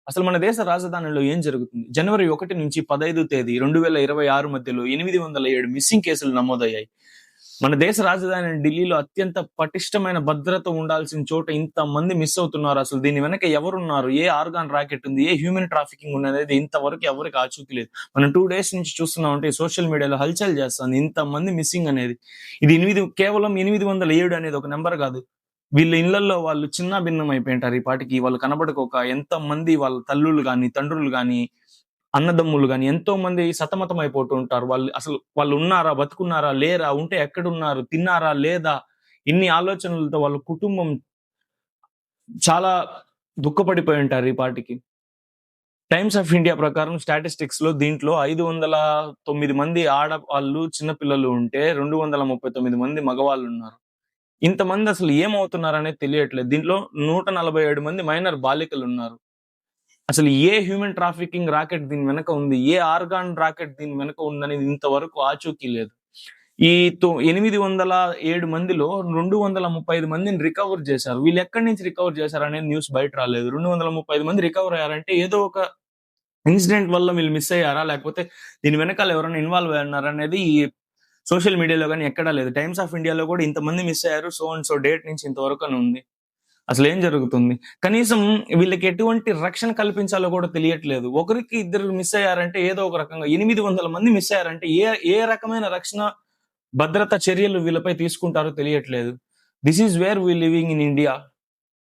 అసలు మన దేశ రాజధానిలో ఏం జరుగుతుంది? జనవరి 1 నుంచి 15 తేదీ 2026 మధ్యలో 807 మిస్సింగ్ కేసులు నమోదయ్యాయి. మన దేశ రాజధాని ఢిల్లీలో అత్యంత పటిష్టమైన భద్రత ఉండాల్సిన చోట ఇంతమంది మిస్ అవుతున్నారు. అసలు దీని వెనక ఎవరున్నారు? ఏ ఆర్గాన్ రాకెట్ ఉంది? ఏ హ్యూమన్ ట్రాఫికింగ్ ఉన్నదనేది ఇంతవరకు ఎవరికి ఆచూకీ లేదు. మనం 2 డేస్ నుంచి చూస్తున్నామంటే సోషల్ మీడియాలో హల్చల్ చేస్తుంది. ఇంతమంది మిస్సింగ్ అనేది. ఇది కేవలం 807 అనేది ఒక నెంబర్ కాదు. వీళ్ళ ఇళ్లల్లో వాళ్ళు చిన్న భిన్నం అయిపోయింటారు. ఈ పాటికి వాళ్ళు కనబడకోక ఎంతమంది వాళ్ళ తల్లులు గాని, తండ్రులు గాని, అన్నదమ్ములు గాని ఎంతో మంది సతమతం అయిపోతూ ఉంటారు. వాళ్ళు ఉన్నారా? బతుకున్నారా? లేరా? ఉంటే ఎక్కడున్నారు? తిన్నారా? లేదా? ఇన్ని ఆలోచనలతో వాళ్ళ కుటుంబం చాలా దుఃఖపడిపోయి ఉంటారు ఈ పాటికి. టైమ్స్ ఆఫ్ ఇండియా ప్రకారం స్టాటిస్టిక్స్ లో దీంట్లో 509 మంది ఆడవాళ్ళు, చిన్నపిల్లలు ఉంటే 239 మంది మగవాళ్ళు ఉన్నారు. ఇంతమంది అసలు ఏమవుతున్నారనేది తెలియట్లేదు. దీంట్లో 147 మంది మైనర్ బాలికలు ఉన్నారు. అసలు ఏ హ్యూమన్ ట్రాఫికింగ్ రాకెట్ దీని వెనక ఉంది? ఏ ఆర్గాన్ రాకెట్ దీని వెనక ఉందనేది ఇంతవరకు ఆచూకీ లేదు. ఈ 807 మందిలో 235 మందిని రికవర్ చేశారు. వీళ్ళు ఎక్కడి నుంచి రికవర్ చేశారు అనేది న్యూస్ బయట రాలేదు. 235 మంది రికవర్ అయ్యారంటే ఏదో ఒక ఇన్సిడెంట్ వల్ల వీళ్ళు మిస్ అయ్యారా? లేకపోతే దీని వెనకాల ఎవరైనా ఇన్వాల్వ్ అయ్యారా అనేది సోషల్ మీడియాలో గాని ఎక్కడా లేదు. టైమ్స్ ఆఫ్ ఇండియాలో కూడా ఇంతమంది మిస్ అయ్యారు. సో అండ్ సో డేట్ నుంచి ఇంతవరకు అని ఉంది. అసలు ఏం జరుగుతుంది? కనీసం వీళ్ళకి ఎటువంటి రక్షణ కల్పించాలో కూడా తెలియట్లేదు. ఒకరికి ఇద్దరు మిస్ అయ్యారంటే ఏదో ఒక రకంగా 800 మంది మిస్ అయ్యారంటే ఏ రకమైన రక్షణ భద్రతా చర్యలు వీళ్ళపై తీసుకుంటారో తెలియట్లేదు. This is where we living in India.